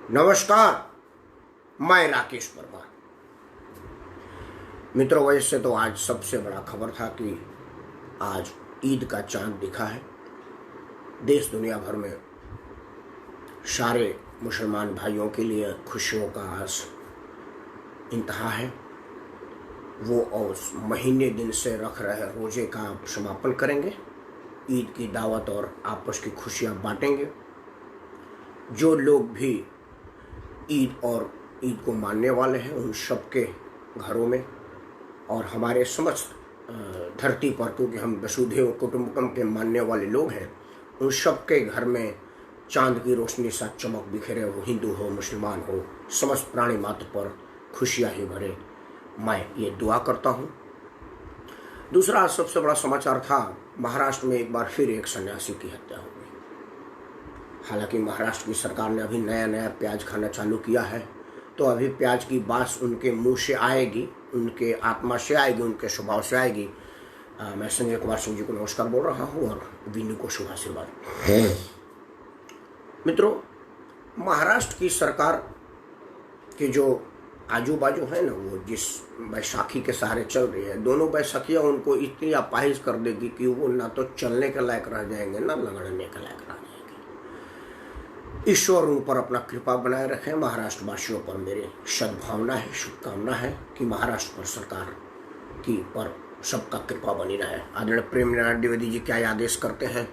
नमस्कार, मैं राकेश परमार। मित्रों, वैसे तो आज सबसे बड़ा खबर था कि आज ईद का चांद दिखा है। देश दुनिया भर में सारे मुसलमान भाइयों के लिए खुशियों का आज इंतहा है। वो उस महीने दिन से रख रहे रोजे का समापन करेंगे, ईद की दावत और आपस की खुशियाँ बांटेंगे। जो लोग भी ईद को मानने वाले हैं उन सबके घरों में और हमारे समस्त धरती पर, क्योंकि हम वसुधैव कुटुंबकम के मानने वाले लोग हैं, उन सबके घर में चांद की रोशनी सा चमक बिखेरे। वो हिंदू हो, मुसलमान हो, समस्त प्राणी मात्र पर खुशियाँ ही भरे, मैं ये दुआ करता हूँ। दूसरा सबसे बड़ा समाचार था, महाराष्ट्र में एक बार फिर एक सन्यासी की हत्या हो गई। हालांकि महाराष्ट्र की सरकार ने अभी नया प्याज खाना चालू किया है, तो अभी प्याज की बात उनके मुंह से आएगी, उनके आत्मा से आएगी, उनके स्वभाव से आएगी। मैं संजय कुमार सिंह जी को नमस्कार बोल रहा हूँ और विनू को शुभ आशीर्वाद। मित्रों, महाराष्ट्र की सरकार के जो आजू बाजू है ना, वो जिस बैसाखी के सहारे चल रही है, दोनों बैसाखियाँ उनको इतनी अपाहिज कर देगी कि वो ना तो चलने के लायक रह जाएंगे, ना लगड़ने के लायक रह जाएंगे। ईश्वर उन पर अपना कृपा बनाए रखे। महाराष्ट्र वासियों पर मेरी सद्भावना है, शुभकामना है कि महाराष्ट्र पर सरकार की पर सबका कृपा बनी रहे। आदरणीय प्रेम नारायण द्विवेदी जी क्या आदेश करते हैं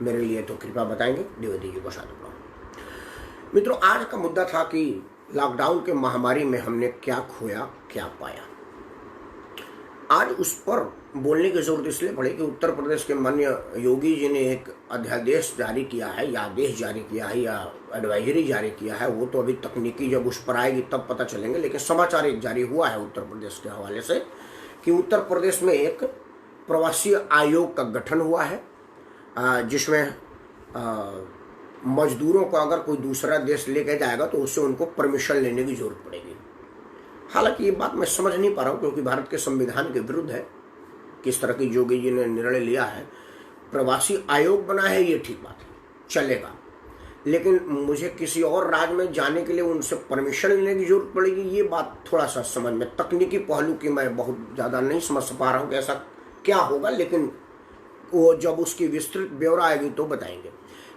मेरे लिए, तो कृपा बताएंगे। द्विवेदी जी को सादर प्रणाम। मित्रों, आज का मुद्दा था कि लॉकडाउन के महामारी में हमने क्या खोया, क्या पाया। आज उस पर बोलने की जरूरत इसलिए पड़ी कि उत्तर प्रदेश के माननीय योगी जी ने एक अध्यादेश जारी किया है, या आदेश जारी किया है, या एडवाइजरी जारी किया है। वो तो अभी तकनीकी जब उस पर आएगी तब पता चलेंगे, लेकिन समाचार एक जारी हुआ है उत्तर प्रदेश के हवाले से कि उत्तर प्रदेश में एक प्रवासी आयोग का गठन हुआ है, जिसमें मजदूरों को अगर कोई दूसरा देश लेके जाएगा तो उससे उनको परमिशन लेने की जरूरत पड़ेगी। हालांकि ये बात मैं समझ नहीं पा रहा हूँ, क्योंकि भारत के संविधान के विरुद्ध है। किस तरह की योगी जी ने निर्णय लिया है, प्रवासी आयोग बना है, ये ठीक बात है, चलेगा, लेकिन मुझे किसी और राज्य में जाने के लिए उनसे परमिशन लेने की जरूरत पड़ेगी, ये बात थोड़ा सा समझ में, तकनीकी पहलू की मैं बहुत ज़्यादा नहीं समझ पा रहा हूँ कि ऐसा क्या होगा, लेकिन वो जब उसकी विस्तृत ब्यौरा आएगी तो बताएंगे।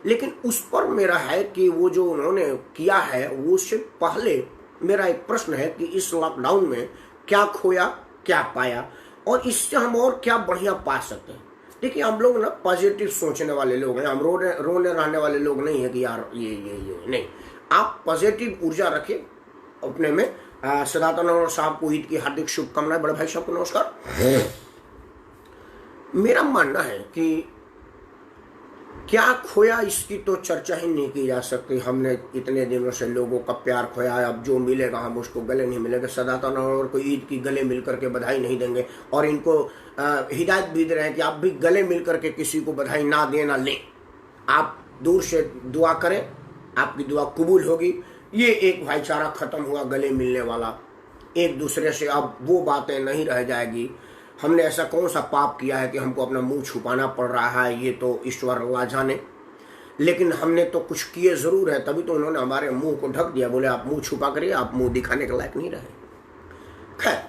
लेकिन उस पर मेरा है कि वो जो उन्होंने किया है, वो उससे पहले मेरा एक प्रश्न है कि इस लॉकडाउन में क्या खोया, क्या पाया, और इससे हम और क्या बढ़िया पा सकते हैं। देखिए, हम लोग ना पॉजिटिव सोचने वाले लोग हैं, हम रोने रहने वाले लोग नहीं है कि यार ये नहीं। आप पॉजिटिव ऊर्जा रखिए अपने में। सदानंद साहब को ईद की हार्दिक शुभकामनाएं। बड़े भाई साहब को नमस्कार। मेरा मानना है कि क्या खोया इसकी तो चर्चा ही नहीं की जा सकती। हमने इतने दिनों से लोगों का प्यार खोया है, अब जो मिलेगा हम उसको गले नहीं मिलेंगे। सदानंद और को ईद की गले मिल करके बधाई नहीं देंगे, और इनको हिदायत भी दे रहे हैं कि आप भी गले मिल करके किसी को बधाई ना दें ना लें। आप दूर से दुआ करें, आपकी दुआ कबूल होगी। ये एक भाईचारा खत्म हुआ, गले मिलने वाला, एक दूसरे से अब वो बातें नहीं रह जाएगी। हमने ऐसा कौन सा पाप किया है कि हमको अपना मुंह छुपाना पड़ रहा है, ये तो ईश्वर अल्लाह जाने। लेकिन हमने तो कुछ किए जरूर है, तभी तो उन्होंने हमारे मुंह को ढक दिया, बोले आप मुंह छुपा करिए, आप मुंह दिखाने के लायक नहीं रहे। खैर,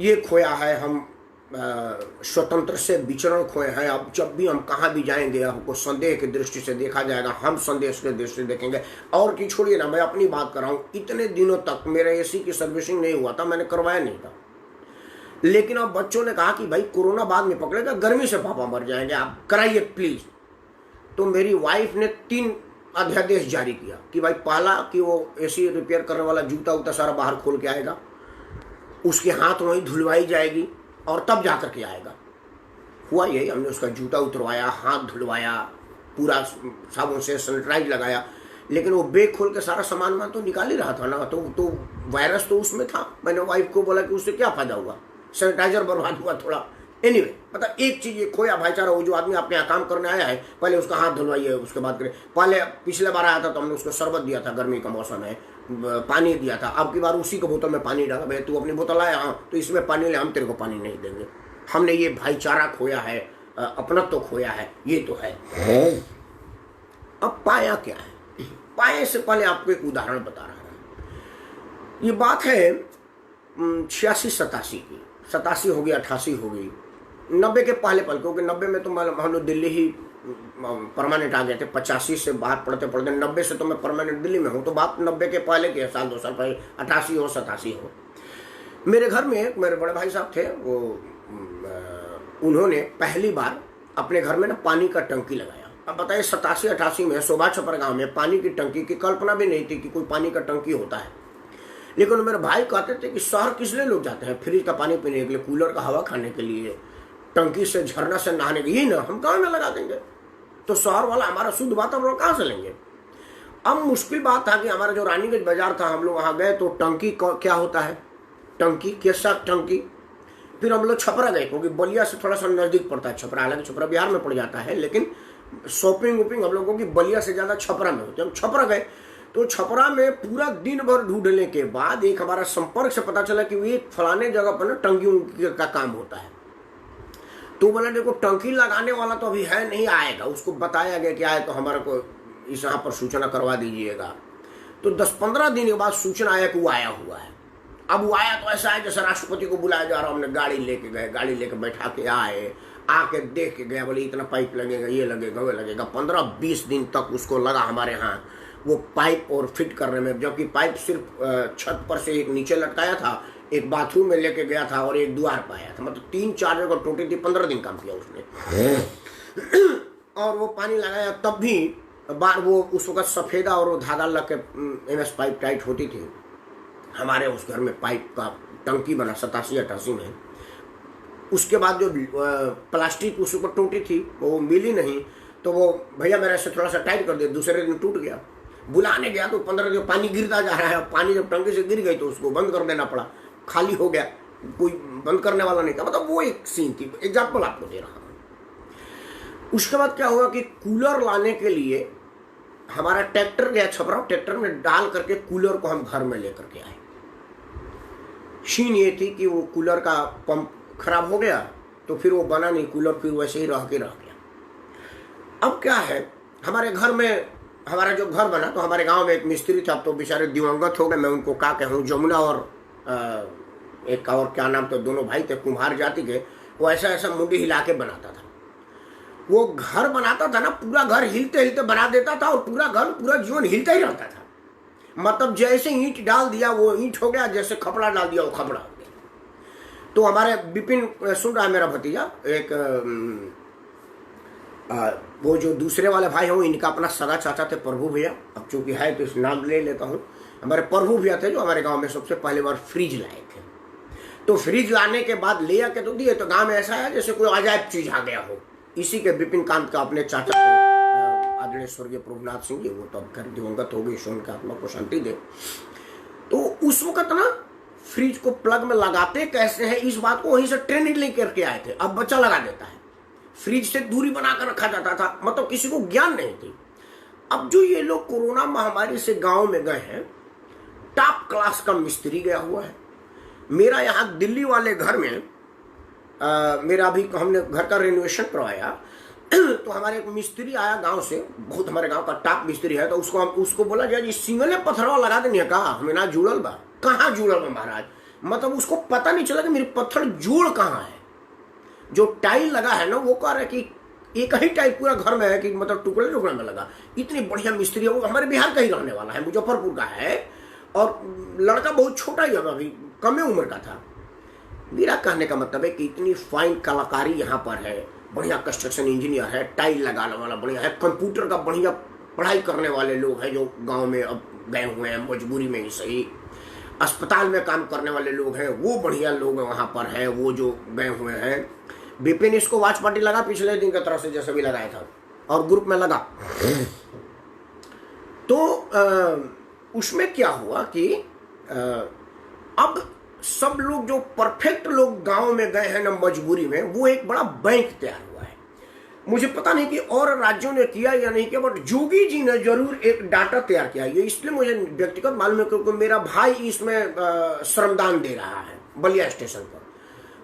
ये खोया है, हम स्वतंत्र से विचरण खोए हैं। अब जब भी हम कहाँ भी जाएंगे हमको संदेह की दृष्टि से देखा जाएगा, हम संदेह की दृष्टि से देखेंगे। और की छोड़िए ना, मैं अपनी बात कर रहा हूँ, इतने दिनों तक मेरा एसी की सर्विसिंग नहीं हुआ था, मैंने करवाया नहीं था। लेकिन अब बच्चों ने कहा कि भाई कोरोना बाद में पकड़ेगा, गर्मी से पापा मर जाएंगे, आप कराइए प्लीज। तो मेरी वाइफ ने 3 अध्यादेश जारी किया कि भाई, पहला कि वो एसी रिपेयर करने वाला जूता उता सारा बाहर खोल के आएगा, उसके हाथ वहीं धुलवाई जाएगी और तब जाकर के आएगा। हुआ यही, हमने उसका जूता उतरवाया, हाथ धुलवाया, पूरा साबुन से सैनिटाइज लगाया, लेकिन वो बैग खोल के सारा सामान तो निकाल ही रहा था ना, तो वायरस तो उसमें था। मैंने वाइफ को बोला कि उससे क्या फायदा हुआ, सैनिटाइजर बर्बाद हुआ थोड़ा। एनीवे, मतलब एक चीज ये खोया भाईचारा। वो जो आदमी आपके यहाँ काम करने आया है, पहले उसका हाथ धुलवाइए, उसके बाद करें। पहले पिछले बार आया था तो हमने उसको शरबत दिया था, गर्मी का मौसम है, पानी दिया था। अब की बार उसी के बोतल में पानी डाला, भाई तू अपनी बोतल आया, हाँ तो इसमें पानी ले, हम तेरे को पानी नहीं देंगे। हमने ये भाईचारा खोया है, अपनत्व तो खोया है, ये तो है। अब पाया क्या है? पाए से पहले आपको एक उदाहरण बता रहा हूं। ये बात है 86-87 की, 87 हो गई, 88 हो गई, 90 के पहले पल, क्योंकि 90 में तो हम लोग दिल्ली ही परमानेंट आ गए थे। 85 से बाहर पढ़ते पढ़ते 90 से तो मैं परमानेंट दिल्ली में हूँ। तो बात 90 के पहले की है, साल 2 साल पहले, 88 हो 87 हो। मेरे घर में मेरे बड़े भाई साहब थे, वो उन्होंने पहली बार अपने घर में ना पानी का टंकी लगाया। अब बताइए 87-88 में शोभा छपर गाँव में पानी की टंकी की कल्पना भी नहीं थी कि कोई पानी का टंकी होता है। लेकिन मेरे भाई कहते थे कि शहर किस लिए लोग जाते हैं, फ्रिज का पानी पीने के लिए, कूलर का हवा खाने के लिए, टंकी से झरना से नहाने के लिए, ना हम गाँव में लगा देंगे तो शहर वाला हमारा शुद्ध वातावरण कहाँ से लेंगे। अब मुश्किल बात था कि हमारा जो रानीगंज बाजार था, हम लोग वहाँ गए तो टंकी क्या होता है, टंकी कैसा टंकी। फिर हम लोग छपरा गए, क्योंकि बलिया से थोड़ा सा नजदीक पड़ता है छपरा, हालांकि छपरा बिहार में पड़ जाता है, लेकिन शॉपिंग वोपिंग हम लोगों की बलिया से ज़्यादा छपरा में होती है। हम छपरा गए तो छपरा में पूरा दिन भर ढूंढने के बाद एक हमारा संपर्क से पता चला कि ये फलाने जगह पर ना टंकी का काम होता है। तो बोला देखो टंकी लगाने वाला तो अभी है नहीं, आएगा, उसको बताया गया कि आए तो हमारे को इस यहाँ पर सूचना करवा दीजिएगा। तो 10-15 दिन के बाद सूचना आया कि वो आया हुआ है। अब वो आया तो ऐसा है जैसे राष्ट्रपति को बुलाया जा रहा, हमने गाड़ी लेके गए, गाड़ी लेके बैठा के आए, आके देख के गया, बोले इतना पाइप लगेगा, ये लगेगा, वो लगेगा। 15-20 दिन तक उसको लगा हमारे यहाँ वो पाइप और फिट करने में, जबकि पाइप सिर्फ छत पर से एक नीचे लटकाया था, एक बाथरूम में लेके गया था और एक द्वार पर आया था। मतलब 3-4 जगह टूटी थी, 15 दिन काम किया उसने। और वो पानी लगाया तब भी बार वो उस वक्त सफेदा और वो धागा लग के MS पाइप टाइट होती थी। हमारे उस घर में पाइप का टंकी बना 87-88 में। उसके बाद जो प्लास्टिक उस ऊपर टूटी थी वो मिली नहीं, तो वो भैया मेरा ऐसे थोड़ा सा टाइट कर दिया, दूसरे दिन टूट गया। बुलाने गया तो 15 दिन पानी गिरता जा रहा है। पानी जब टंकी से गिर गई तो उसको बंद कर देना पड़ा, खाली हो गया, कोई बंद करने वाला नहीं था। मतलब वो एक सीन थी, एग्जाम्पल आपको दे रहा हूँ। उसके बाद क्या हुआ कि कूलर लाने के लिए हमारा ट्रैक्टर गया छपरा, ट्रैक्टर में डाल करके कूलर को हम घर में लेकर के आए। शीन ये थी कि वो कूलर का पंप खराब हो गया तो फिर वो बना नहीं कूलर, फिर वैसे ही रह गया। अब क्या है, हमारे घर में हमारा जो घर बना तो हमारे गांव में एक मिस्त्री था, तो बेचारे दिवंगत हो गए, मैं उनको क्या कहूँ, जमुना और एक और क्या नाम, तो दोनों भाई थे कुम्हार जाति के। वो ऐसा ऐसा मुंडी हिला के बनाता था। वो घर बनाता था ना, पूरा घर हिलते हिलते बना देता था, और पूरा जीवन हिलता ही रहता था। मतलब जैसे ईंट डाल दिया वो ईंट हो गया, जैसे खपड़ा डाल दिया वो खपड़ा हो गया। तो हमारे विपिन सुन रहा है मेरा भतीजा, एक वो जो दूसरे वाले भाई हैं, इनका अपना सगा चाचा थे प्रभु भैया। अब चूंकि है तो इस नाम ले लेता हूँ। हमारे प्रभु भैया थे जो हमारे गांव में सबसे पहले बार फ्रिज लाए थे। तो फ्रिज लाने के बाद ले आके तो दिए, तो गांव में ऐसा है जैसे कोई अजायब चीज आ गया हो। इसी के विपिन कांत का अपने चाचा थे आदरणीय स्वर्गीय प्रभुनाथ सिंह जी, वो तो अब घर दिवंगत हो गई, ईश्वर की आत्मा को शांति दे। तो उस वक्त ना फ्रिज को प्लग में लगाते कैसे हैं, इस बात को वहीं से ट्रेनिंग लेकर के आए थे। अब बच्चा लगा देता है, फ्रिज से दूरी बनाकर रखा जाता था, मतलब किसी को ज्ञान नहीं थी। अब जो ये लोग कोरोना महामारी से गांव में गए हैं, टॉप क्लास का मिस्त्री गया हुआ है। मेरा यहाँ दिल्ली वाले घर में मेरा अभी हमने घर का रेनोवेशन करवाया, तो हमारे एक मिस्त्री आया गांव से, बहुत हमारे गांव का टॉप मिस्त्री है। तो उसको बोला जाए जी सिंगले पत्थरवा लगा देनी है, कहा हमें ना जुड़ल बा, कहाँ जुड़ल बा महाराज। मतलब उसको पता नहीं चला कि मेरे पत्थर जोड़ कहाँ है। जो टाइल लगा है ना वो कह रहा है कि एक ही टाइल पूरा घर में है, कि मतलब टुकड़े टुकड़े में लगा। इतनी बढ़िया मिस्त्री है वो, हमारे बिहार का ही रहने वाला है, मुजफ्फरपुर का है, और लड़का बहुत छोटा ही है, अभी कम उम्र का था। मेरा कहने का मतलब है कि इतनी फाइन कलाकारी यहाँ पर है, बढ़िया कंस्ट्रक्शन इंजीनियर है, टाइल लगाने वाला बढ़िया है, कंप्यूटर का बढ़िया पढ़ाई करने वाले लोग हैं जो गाँव में अब गए हुए हैं, मजबूरी में ही सही। अस्पताल में काम करने वाले लोग हैं, वो बढ़िया लोग वहाँ पर हैं, वो जो गए हुए हैं। विपिन इसको वॉच पार्टी लगा पिछले दिन की तरह से जैसे भी लगाया था, और ग्रुप में लगा। तो उसमें क्या हुआ कि अब सब लोग जो परफेक्ट लोग गांव में गए हैं ना मजबूरी में, वो एक बड़ा बैंक तैयार हुआ है। मुझे पता नहीं कि और राज्यों ने किया या नहीं किया, बट जोगी जी ने जरूर एक डाटा तैयार किया। ये इसलिए मुझे व्यक्तिगत मालूम है क्योंकि मेरा भाई इसमें श्रमदान दे रहा है बलिया स्टेशन पर।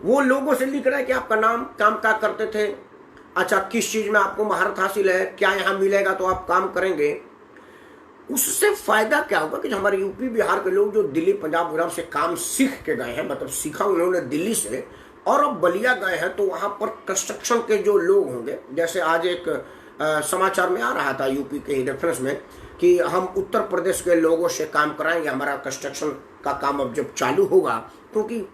वो लोगों से लिख रहा है कि आपका नाम, काम क्या करते थे, अच्छा किस चीज में आपको महारत हासिल है, क्या यहाँ मिलेगा तो आप काम करेंगे। उससे फायदा क्या होगा कि हमारे यूपी बिहार के लोग जो दिल्ली पंजाब गुजरात से काम सीख के गए हैं, मतलब सीखा उन्होंने दिल्ली से, और अब बलिया गए हैं, तो वहां पर कंस्ट्रक्शन के जो लोग होंगे, जैसे आज एक समाचार में आ रहा था यूपी के रेफरेंस में कि हम उत्तर प्रदेश के लोगों से काम कराएंगे, हमारा कंस्ट्रक्शन का काम अब जब चालू होगा, क्योंकि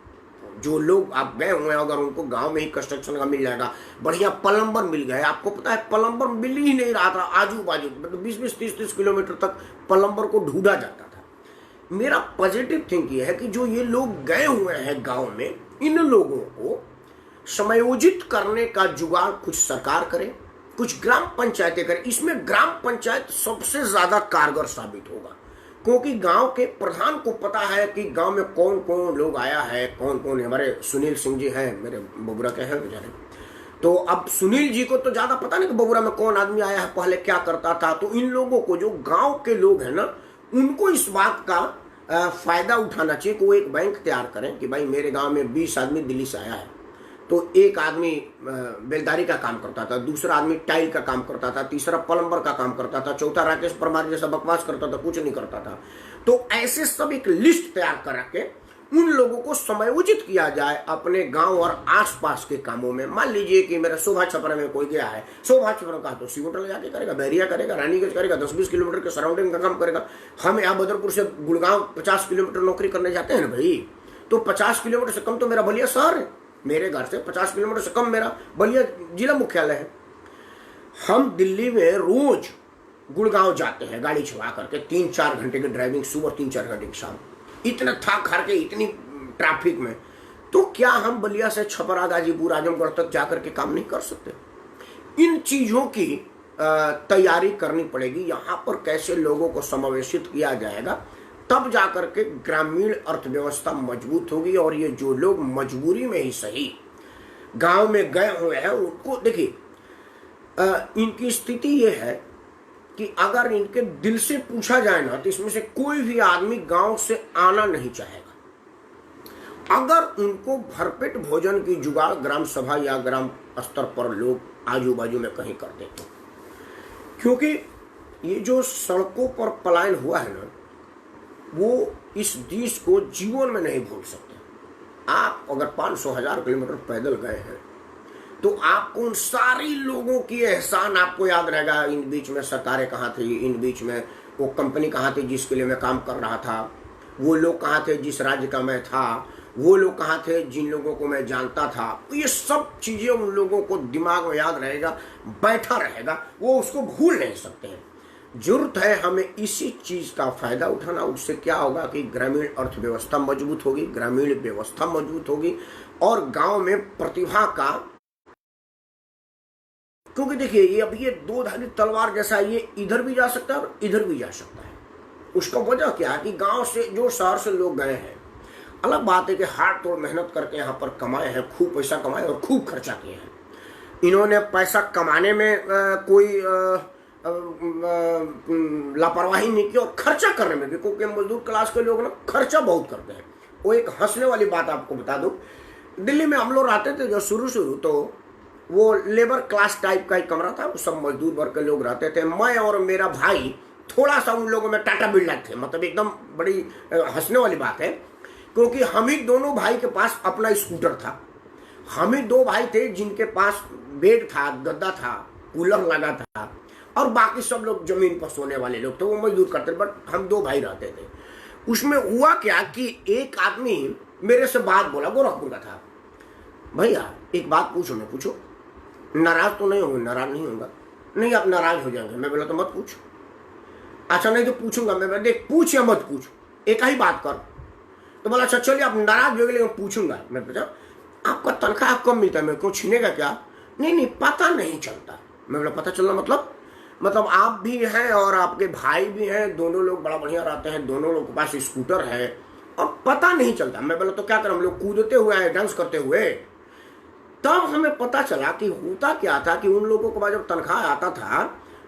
जो लोग आप गए हुए हैं अगर उनको गांव में ही कंस्ट्रक्शन का मिल जाएगा, बढ़िया प्लम्बर मिल गए। आपको पता है प्लम्बर मिल ही नहीं रहा था, आजू बाजू मतलब 20-20, 30-30 किलोमीटर तक प्लम्बर को ढूंढा जाता था। मेरा पॉजिटिव थिंक ये है कि जो ये लोग गए हुए हैं गांव में, इन लोगों को समायोजित करने का जुगाड़ कुछ सरकार करे, कुछ ग्राम पंचायतें करें। इसमें ग्राम पंचायत सबसे ज्यादा कारगर साबित होगा, क्योंकि गांव के प्रधान को पता है कि गांव में कौन कौन लोग आया है, कौन कौन। हमारे सुनील सिंह जी हैं, मेरे बबुरा के हैं बेचारे, तो अब सुनील जी को तो ज्यादा पता नहीं कि बबुरा में कौन आदमी आया है, पहले क्या करता था। तो इन लोगों को, जो गांव के लोग हैं ना, उनको इस बात का फायदा उठाना चाहिए कि वो एक बैंक तैयार करें कि भाई मेरे गांव में 20 आदमी दिल्ली से आया है, तो एक आदमी बेलदारी का काम करता था, दूसरा आदमी टाइल का काम करता था, तीसरा प्लम्बर का काम करता था, चौथा राकेश परमार जैसा बकवास करता था, कुछ नहीं करता था। तो ऐसे सब एक लिस्ट तैयार करा के उन लोगों को समायोजित किया जाए अपने गांव और आसपास के कामों में। मान लीजिए कि मेरा शोभा छपरा में कोई गया है, शोभा छपरा का तो सीवोटर ले जाके करेगा, बैरिया करेगा, रानीगंज करेगा, 10-20 किलोमीटर के सराउंडिंग का काम करेगा। हम यहाँ बदरपुर से गुड़गांव 50 किलोमीटर नौकरी करने जाते हैं ना भाई, तो 50 किलोमीटर से कम तो मेरा बलिया शहर है, मेरे घर से 50 किलोमीटर से कम मेरा बलिया जिला मुख्यालय है। हम दिल्ली में रोज गुड़गांव जाते हैं गाड़ी चला करके, 3-4 घंटे की ड्राइविंग, सुबह 3-4 घंटे की शाम, इतना थक हार के, इतनी ट्रैफिक में। तो क्या हम बलिया से छपरा, गाजीपुर, आजमगढ़ तक जाकर के काम नहीं कर सकते? इन चीजों की तैयारी करनी पड़ेगी। यहां पर कैसे लोगों को समावेशित किया जाएगा, तब जाकर के ग्रामीण अर्थव्यवस्था मजबूत होगी। और ये जो लोग मजबूरी में ही सही गांव में गए हुए हैं, उनको देखिए, इनकी स्थिति ये है कि अगर इनके दिल से पूछा जाए ना, तो इसमें से कोई भी आदमी गांव से आना नहीं चाहेगा। अगर उनको भरपेट भोजन की जुगाड़ ग्राम सभा या ग्राम स्तर पर लोग आजू बाजू में कहीं कर देते, क्योंकि ये जो सड़कों पर पलायन हुआ है ना, वो इस देश को जीवन में नहीं भूल सकते। आप अगर 500,000 किलोमीटर पैदल गए हैं, तो आपको उन सारे लोगों की एहसान आपको याद रहेगा। इन बीच में सरकारें कहाँ थी, इन बीच में वो कंपनी कहाँ थी जिसके लिए मैं काम कर रहा था, वो लोग कहाँ थे जिस राज्य का मैं था, वो लोग कहाँ थे जिन लोगों को मैं जानता था। ये सब चीजें उन लोगों को दिमाग में याद रहेगा, बैठा रहेगा, वो उसको भूल नहीं सकते हैं। जरूरत है हमें इसी चीज का फायदा उठाना। उससे क्या होगा कि ग्रामीण अर्थव्यवस्था मजबूत होगी, ग्रामीण व्यवस्था मजबूत होगी, और गांव में प्रतिभा का, क्योंकि देखिए ये अब ये दो धारी तलवार जैसा, ये इधर भी जा सकता है और इधर भी जा सकता है। उसका वजह क्या है कि गांव से जो शहर से लोग गए हैं, अलग बात है कि हाथ तोड़ मेहनत करके यहाँ पर कमाए हैं, खूब पैसा कमाए और खूब खर्चा किए हैं। इन्होंने पैसा कमाने में कोई लापरवाही नहीं की, और खर्चा करने में भी, क्योंकि मजदूर क्लास के लोग ना खर्चा बहुत करते हैं। वो एक हंसने वाली बात आपको बता दूं, दिल्ली में हम लोग रहते थे जो शुरू तो वो लेबर क्लास टाइप का ही कमरा था, वो सब मजदूर वर्ग के लोग रहते थे। मैं और मेरा भाई थोड़ा सा उन लोगों में टाटा बिरला थे, मतलब एकदम बड़ी हंसने वाली बात है, क्योंकि हम ही दोनों भाई के पास अपना स्कूटर था। हम ही 2 भाई थे जिनके पास बेड था, गद्दा था, कूलर लगा था, और बाकी सब लोग जमीन पर सोने वाले लोग थे, वो मजदूर करते थे। बट हम 2 भाई रहते थे। उसमें हुआ क्या कि एक आदमी मेरे से बात बोला, गोरखपुर का था, भैया एक बात पूछो। मैं पूछो, नाराज तो नहीं होंगे? नाराज नहीं होगा। नहीं आप नाराज हो जाएंगे। मैं बोला तो मत पूछ। अच्छा नहीं तो पूछूंगा। मैं देख पूछ या मत पूछ, एक ही बात कर। तो बोला अच्छा चलिए आप नाराज हो गए लेकिन पूछूंगा। मैं पूछा आपका तनख्वाह कम मिलता है, मेरे को छीनेगा क्या? नहीं पता नहीं चलता। मैं बोला पता चलना मतलब आप भी हैं और आपके भाई भी हैं, दोनों लोग बड़ा बढ़िया रहते हैं, दोनों लोग के पास स्कूटर है और पता नहीं चलता। मैं बोला तो क्या करें? हम लोग कूदते हुए आए, डांस करते हुए। तब हमें पता चला कि होता क्या था कि उन लोगों के पास जब तनख्वाह आता था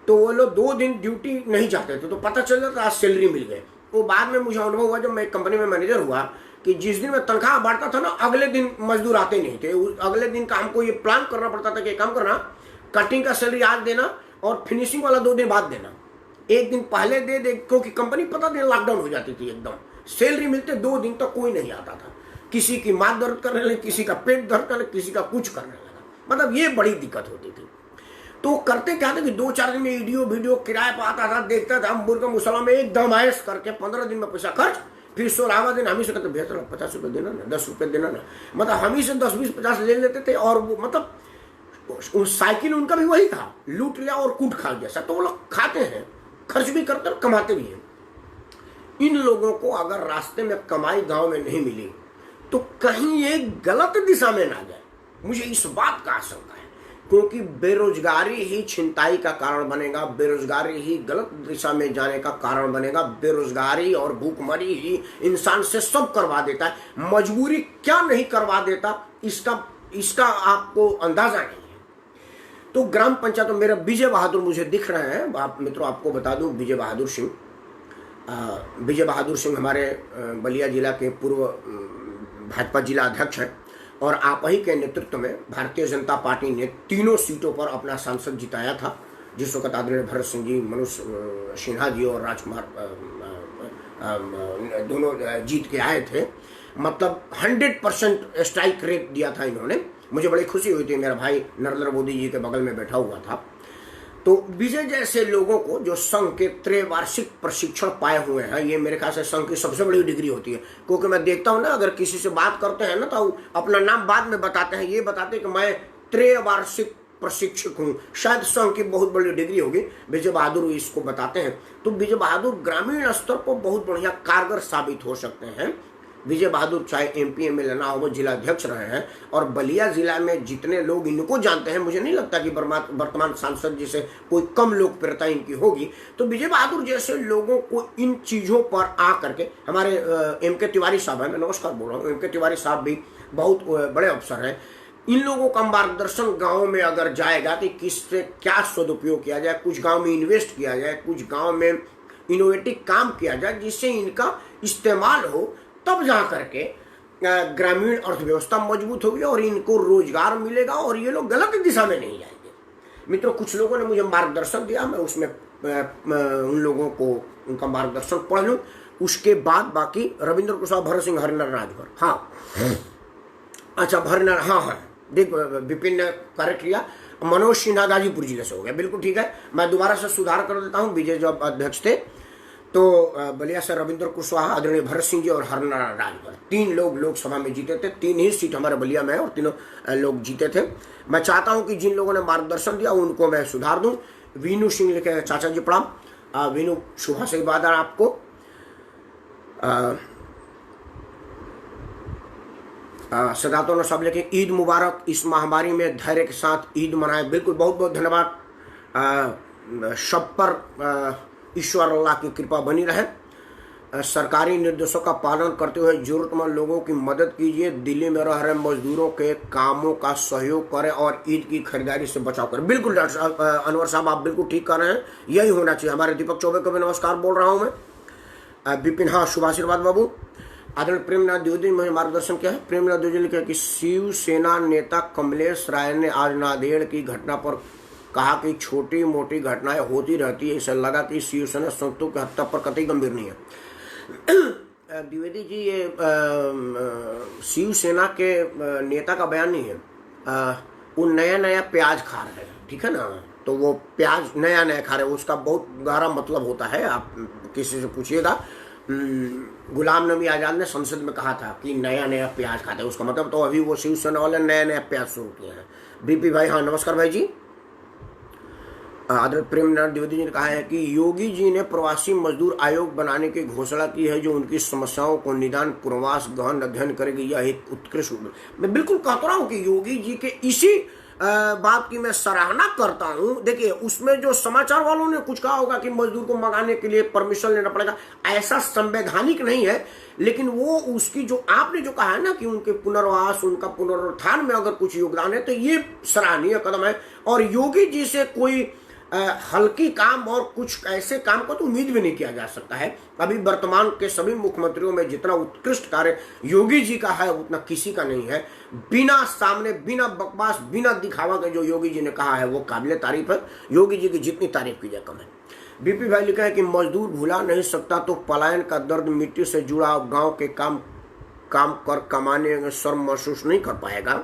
तो वो लोग 2 दिन ड्यूटी नहीं जाते थे, तो पता चल जाता आज सैलरी मिल गए। वो बाद में मुझे अनुभव हुआ जब मैं कंपनी में मैनेजर हुआ कि जिस दिन में तनख्वाह बढ़ता था ना, अगले दिन मजदूर आते नहीं थे। अगले दिन का हमको ये प्लान करना पड़ता था कि काम करना, कटिंग का सैलरी आज देना और फिनिशिंग वाला 2 दिन बाद देना। एक दिन पहले दे दे, क्योंकि कंपनी पता दे लॉकडाउन हो जाती थी एकदम, सैलरी मिलते 2 दिन तक कोई नहीं आता था, किसी की माथ दर्द करने लगी, किसी का पेट दर्द करने, किसी का कुछ करने लगा, मतलब ये बड़ी दिक्कत होती थी। तो करते क्या था कि 2-4 दिन में वीडियो किराए पर आता था, देखता था, मुर्गा मुसलमान में एकदम आयस करके 15 दिन में पैसा खर्च, फिर 16वां दिन हम ही से कहते भैया 50 रुपये देना ना, 10 रुपये देना ना, मतलब हम ही से 10, 20, 50 ले लेते थे। और वो मतलब साइकिल उनका भी वही था, लूट लिया और कूट खा जैसा। तो वो लोग खाते हैं, खर्च भी करते और कमाते भी हैं। इन लोगों को अगर रास्ते में कमाई गांव में नहीं मिली तो कहीं ये गलत दिशा में ना जाए, मुझे इस बात का आशंका है, क्योंकि बेरोजगारी ही छिनताई का कारण बनेगा, बेरोजगारी ही गलत दिशा में जाने का कारण बनेगा। बेरोजगारी और भूखमरी ही इंसान से सब करवा देता है, मजबूरी क्या नहीं करवा देता इसका आपको अंदाजा नहीं है। तो ग्राम पंचायत में मेरा विजय बहादुर मुझे दिख रहे हैं, आप मित्रों आपको बता दूं, विजय बहादुर सिंह हमारे बलिया जिला के पूर्व भाजपा जिला अध्यक्ष हैं, और आप ही के नेतृत्व में भारतीय जनता पार्टी ने 3 सीटों पर अपना सांसद जिताया था, जिस वक्त आदरणीय भरत सिंह जी, मनोज सिन्हा जी और राजकुमार दोनों जीत के आए थे। मतलब 100% स्ट्राइक रेट दिया था इन्होंने, मुझे बड़ी खुशी हुई थी। मेरा भाई नरेंद्र मोदी जी के बगल में बैठा हुआ था। तो विजय जैसे लोगों को जो संघ के त्रैवार्षिक प्रशिक्षण पाए हुए हैं, ये मेरे ख्याल से संघ की सबसे बड़ी डिग्री होती है, क्योंकि मैं देखता हूं ना, अगर किसी से बात करते हैं ना तो अपना नाम बाद में बताते हैं, ये बताते हैं कि मैं त्रैवार्षिक प्रशिक्षक हूं, शायद संघ की बहुत बड़ी डिग्री होगी। विजय बहादुर इसको बताते हैं। तो विजय बहादुर ग्रामीण स्तर पर बहुत बढ़िया कारगर साबित हो सकते हैं। विजय बहादुर चाहे एमपी एमएलए ना हो, जिला अध्यक्ष रहे हैं, और बलिया जिला में जितने लोग इनको जानते हैं, मुझे नहीं लगता कि वर्तमान सांसद जी से कोई कम लोकप्रियता इनकी होगी। तो विजय बहादुर जैसे लोगों को इन चीजों पर आ करके, हमारे एम.के. तिवारी साहब हैं, मैं नमस्कार बोल रहा हूँ, एम.के. तिवारी साहब भी बहुत बड़े अफसर हैं, इन लोगों का मार्गदर्शन गाँव में अगर जाएगा कि किससे क्या सदुपयोग किया जाए, कुछ गाँव में इन्वेस्ट किया जाए, कुछ गाँव में इनोवेटिव काम किया जाए जिससे इनका इस्तेमाल हो, तब जा करके ग्रामीण अर्थव्यवस्था मजबूत होगी और इनको रोजगार मिलेगा और ये लोग गलत दिशा में नहीं जाएंगे। मित्रों, कुछ लोगों ने मुझे मार्गदर्शन दिया, मैं उसमें उन लोगों को उनका मार्गदर्शन पढ़ लूँ, उसके बाद बाकी रविंद्र कुशवाहा, भरत सिंह, हरिनर राजभर, हाँ अच्छा हरिनर, हाँ देख विपिन ने करेक्ट किया, मनोज सिन्हा गाजीपुर जिले से हो गया, बिल्कुल ठीक है। मैं दोबारा से सुधार कर देता हूँ, विजय जब अध्यक्ष थे तो बलिया से रविंद्र कुशवाहा, आदरणीय भरत सिंह जी और हरिनारायण राजभर, 3 लोग लोकसभा में जीते थे। 3 ही सीट हमारे बलिया में है और 3 लोग जीते थे। मैं चाहता हूं कि जिन लोगों ने मार्गदर्शन दिया उनको मैं सुधार दूं। वीनू सिंह लिखे, चाचा जी प्रणाम। वीनू, शुभ से बाद आपको। सदातो साहब लिखे, ईद मुबारक, इस महामारी में धैर्य के साथ ईद मनाए, बिल्कुल बहुत बहुत धन्यवाद। सब पर ईश्वर अल्लाह की कृपा बनी रहे। सरकारी निर्देशों का पालन करते हुए जरूरतमंद लोगों की मदद कीजिए। दिल्ली में रह रहे मजदूरों के कामों का सहयोग करें और ईद की खरीदारी से बचाव करें। बिल्कुल डॉक्टर अनवर साहब, आप बिल्कुल ठीक कर रहे हैं, यही होना चाहिए। हमारे दीपक चौबे को भी नमस्कार बोल रहा हूं मैं। विपिन, हाँ शुभाशीर्वाद बाबू। आदरणीय प्रेमनाथ द्विवेदी ने मार्गदर्शन किया है। प्रेमनाथ द्विवेदी ने कहा कि शिवसेना नेता कमलेश राय ने आज नांदेड़ की घटना पर कहा कि छोटी मोटी घटनाएं होती रहती है, इसे लगा कि शिवसेना संतों की हत्या पर कतई गंभीर नहीं है। द्विवेदी जी, ये शिवसेना के नेता का बयान नहीं है, वो नया प्याज खा रहे हैं, ठीक है ना, तो वो प्याज नया खा रहे हैं, उसका बहुत गहरा मतलब होता है, आप किसी से पूछिएगा। गुलाम नबी आजाद ने संसद में कहा था कि नया प्याज खाते हैं, उसका मतलब तो अभी वो शिवसेना वाले नया प्याज शुरू किए हैं। बीपी भाई, हाँ नमस्कार भाई जी। आदरणीय प्रेमनाथ द्विवेदी जी ने कहा है कि योगी जी ने प्रवासी मजदूर आयोग बनाने की घोषणा की है, जो उनकी समस्याओं को निदान पूर्वास गहन अध्ययन करेगी, यह एक उत्कृष्ट। मैं बिल्कुल कहता रहा हूँ कि योगी जी के इसी बात की मैं सराहना करता हूँ। देखिए, उसमें जो समाचार वालों ने कुछ कहा होगा कि मजदूर को मंगाने के लिए परमिशन लेना पड़ेगा, ऐसा संवैधानिक नहीं है, लेकिन वो उसकी जो आपने जो कहा है ना कि उनके पुनर्वास, उनका पुनरुत्थान में अगर कुछ योगदान है तो ये सराहनीय कदम है। और योगी जी से कोई हल्की काम और कुछ ऐसे काम को तो उम्मीद भी नहीं किया जा सकता है। अभी वर्तमान के सभी मुख्यमंत्रियों में जितना उत्कृष्ट कार्य योगी जी का है उतना किसी का नहीं है। बिना सामने, बिना बकवास, बिना दिखावा के जो योगी जी ने कहा है वो काबिले तारीफ है। योगी जी की जितनी तारीफ की जाए कम है। बीपी भाई लिखा है कि मजदूर भुला नहीं सकता तो पलायन का दर्द, मिट्टी से जुड़ा गांव के काम कर कमाने में शर्म महसूस नहीं कर पाएगा।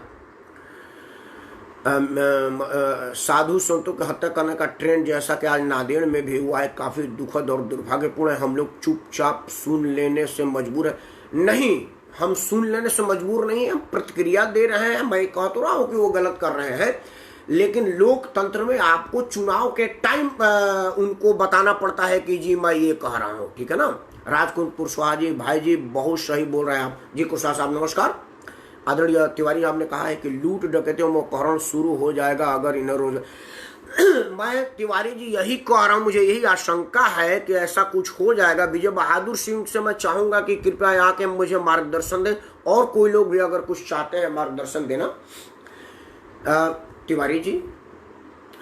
साधु संतों की हत्या करने का ट्रेंड जैसा कि आज नांदेड़ में भी हुआ है, काफी दुखद और दुर्भाग्यपूर्ण है। हम लोग चुपचाप सुन लेने से मजबूर है। नहीं, हम सुन लेने से मजबूर नहीं है, हम प्रतिक्रिया दे रहे हैं। मैं कह तो रहा हूं कि वो गलत कर रहे हैं, लेकिन लोकतंत्र में आपको चुनाव के टाइम उनको बताना पड़ता है कि जी मैं ये कह रहा हूं, ठीक है ना। राजकुंड कुशवाहा जी, भाई जी बहुत सही बोल रहे हैं आप जी। कुशवाहा साहब नमस्कार। आदरणीय तिवारी आपने कहा है कि लूट डकैतियों में अपहरण शुरू हो जाएगा अगर इन्हें रोज मैं तिवारी जी यही कह रहा हूं, मुझे यही आशंका है कि ऐसा कुछ हो जाएगा। विजय बहादुर सिंह से मैं चाहूंगा कि कृपया यहाँ के मुझे मार्गदर्शन दें, और कोई लोग भी अगर कुछ चाहते हैं मार्गदर्शन देना। तिवारी जी,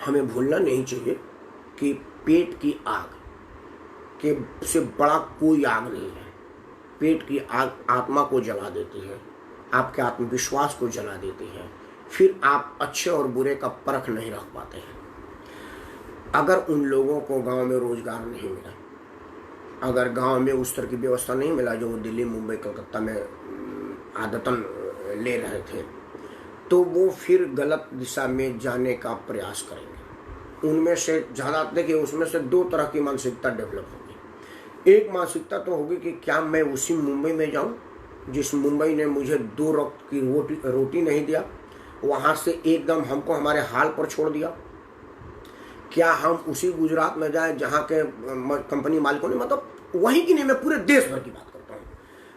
हमें भूलना नहीं चाहिए कि पेट की आग के से बड़ा कोई आग नहीं है। पेट की आग आत्मा को जला देती है, आपके आत्मविश्वास को जला देती है, फिर आप अच्छे और बुरे का परख नहीं रख पाते हैं। अगर उन लोगों को गांव में रोजगार नहीं मिला, अगर गांव में उस तरह की व्यवस्था नहीं मिला जो दिल्ली, मुंबई, कलकत्ता में आदतन ले रहे थे, तो वो फिर गलत दिशा में जाने का प्रयास करेंगे। उनमें से ज़्यादा, देखिए, उसमें से दो तरह की मानसिकता डेवलप होगी। एक मानसिकता तो होगी कि क्या मैं उसी मुंबई में जाऊं जिस मुंबई ने मुझे 2 वक्त की रोटी नहीं दिया, वहाँ से एकदम हमको हमारे हाल पर छोड़ दिया। क्या हम उसी गुजरात में जाए जहाँ के कंपनी मालिकों ने, मतलब वहीं की नहीं, मैं पूरे देश भर की बात करता हूँ,